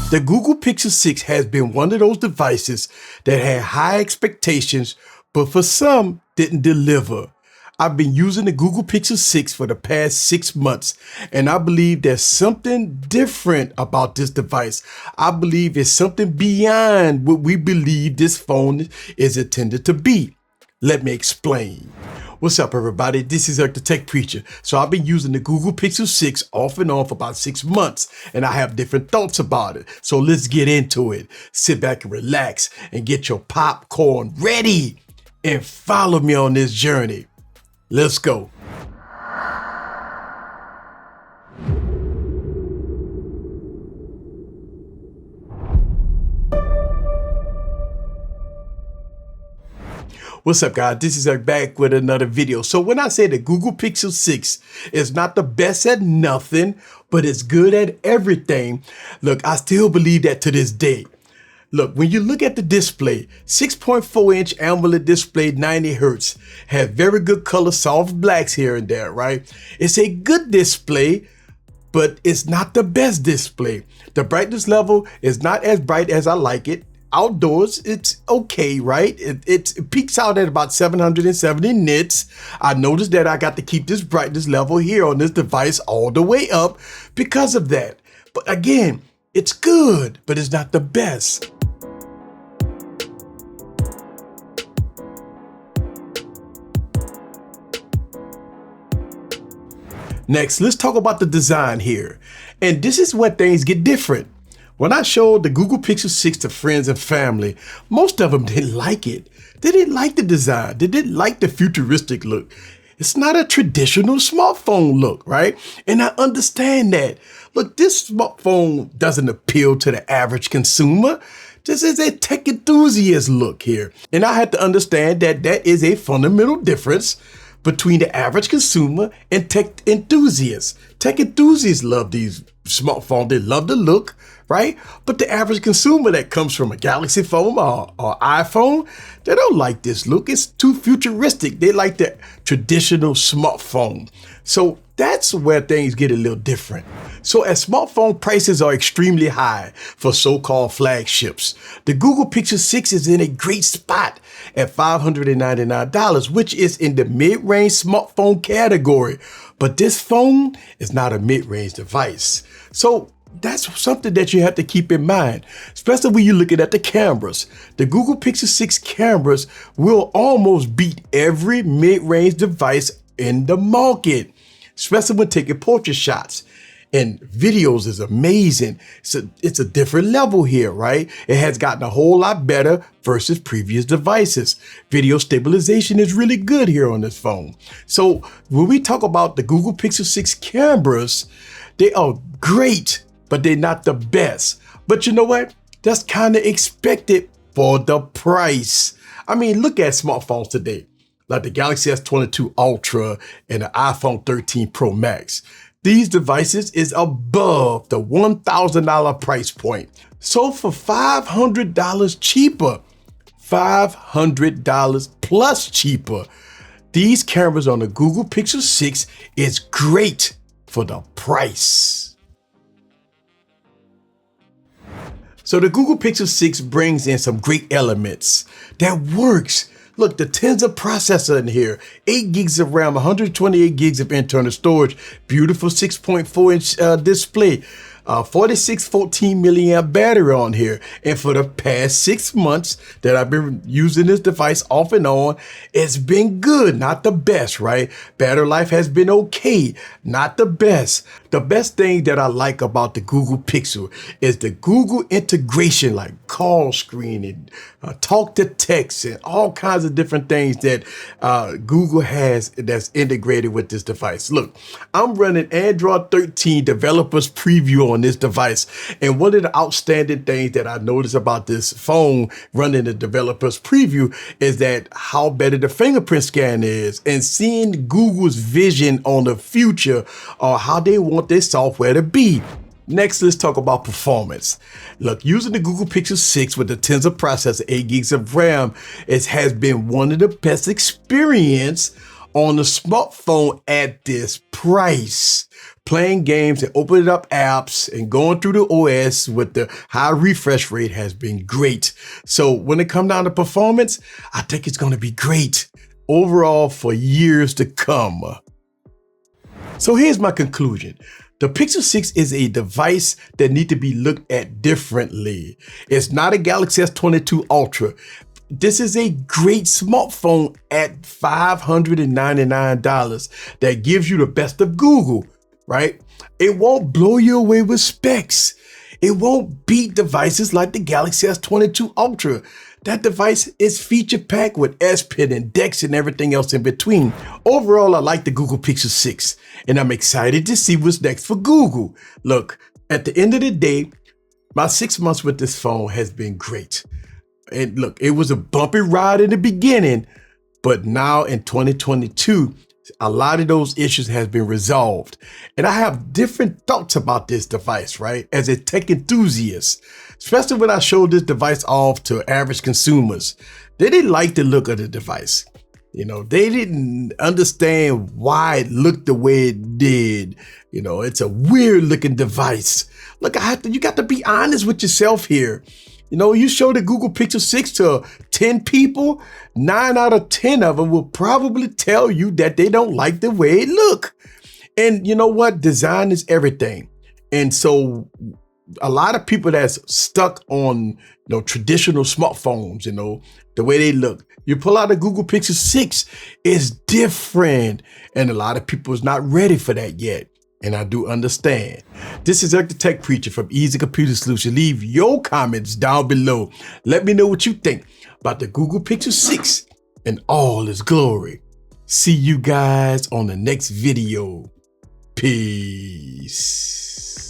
The Google Pixel 6 has been one of those devices that had high expectations, but for some didn't deliver. I've been using the Google Pixel 6 for the past 6 months, and I believe there's something different about this device. I believe it's something beyond what we believe this phone is intended to be. Let me explain. What's up, everybody? This is the Tech Preacher. So I've been using the Google Pixel 6 off and on for about 6 months, and I have different thoughts about it. So let's get into it. Sit back and relax and get your popcorn ready and follow me on this journey. Let's go. What's up, guys? This is back with another video. So when I say the Google Pixel 6 is not the best at nothing, but it's good at everything, look, I still believe that to this day. Look, when you look at the display, 6.4-inch AMOLED display, 90 Hertz, have very good color, soft blacks here and there, right? It's a good display, but it's not the best display. The brightness level is not as bright as I like it. Outdoors, it's okay, right? It peaks out at about 770 nits. I noticed that I got to keep this brightness level here on this device all the way up because of that. But again, it's good, but it's not the best. Next, let's talk about the design here. And this is where things get different. When I showed the Google Pixel 6 to friends and family, most of them didn't like it. They didn't like the design. They didn't like the futuristic look. It's not a traditional smartphone look, right? And I understand that. Look, this smartphone doesn't appeal to the average consumer. This is a tech enthusiast look here. And I had to understand that that is a fundamental difference between the average consumer and tech enthusiasts. Tech enthusiasts love these smartphones. They love the look, right? But the average consumer that comes from a Galaxy phone or iPhone, they don't like this look. It's too futuristic. They like the traditional smartphone. So that's where things get a little different. So as smartphone prices are extremely high for so-called flagships, the Google Pixel 6 is in a great spot at $599, which is in the mid-range smartphone category. But this phone is not a mid-range device. So that's something that you have to keep in mind, especially when you're looking at the cameras. The Google Pixel 6 cameras will almost beat every mid-range device in the market, especially when taking portrait shots. And videos is amazing. It's a different level here, right? It has gotten a whole lot better versus previous devices. Video stabilization is really good here on this phone. So when we talk about the Google Pixel 6 cameras, they are great, but they're not the best. But you know what? That's kind of expected for the price. I mean, look at smartphones today, like the Galaxy S22 Ultra and the iPhone 13 Pro Max. These devices is above the $1,000 price point. So for $500 cheaper, $500 plus cheaper, these cameras on the Google Pixel 6 is great for the price. So the Google Pixel 6 brings in some great elements that works. Look, the Tensor processor in here, 8 gigs of RAM, 128 gigs of internal storage, beautiful 6.4-inch display, 4614 milliamp battery on here. And for the past 6 months that I've been using this device off and on, it's been good, not the best, right? Battery life has been okay, not the best. The best thing that I like about the Google Pixel is the Google integration, like call screening, talk to text, and all kinds of different things that Google has that's integrated with this device. Look, I'm running Android 13 developers preview on this device. And one of the outstanding things that I noticed about this phone running the developers preview is that how better the fingerprint scan is, and seeing Google's vision on the future or how they want their software to be. Next, let's talk about performance. Look, using the Google Pixel 6 with the Tensor processor, 8 gigs of RAM, it has been one of the best experience on the smartphone at this price. Playing games and opening up apps and going through the OS with the high refresh rate has been great. So when it comes down to performance, I think it's going to be great overall for years to come. So here's my conclusion. The Pixel 6 is a device that needs to be looked at differently. It's not a Galaxy S22 Ultra. This is a great smartphone at $599 that gives you the best of Google, right? It won't blow you away with specs. It won't beat devices like the Galaxy S22 Ultra. That device is feature packed with S Pen and DeX and everything else in between. Overall, I like the Google Pixel 6 and I'm excited to see what's next for Google. Look, at the end of the day, my 6 months with this phone has been great. And look, it was a bumpy ride in the beginning, but now in 2022, a lot of those issues has been resolved. And I have different thoughts about this device, right? As a tech enthusiast, especially when I showed this device off to average consumers, they didn't like the look of the device. You know, they didn't understand why it looked the way it did. You know, it's a weird looking device. Look, you got to be honest with yourself here. You know, you show the Google Pixel 6 to 10 people, 9 out of 10 of them will probably tell you that they don't like the way it look. And you know what? Design is everything. And so a lot of people that's stuck on, traditional smartphones, the way they look. You pull out a Google Pixel 6, it's different. And a lot of people is not ready for that yet. And I do understand. This is Eric the Tech Preacher from Easy Computer Solution. Leave your comments down below. Let me know what you think about the Google Pixel 6 in all its glory. See you guys on the next video. Peace.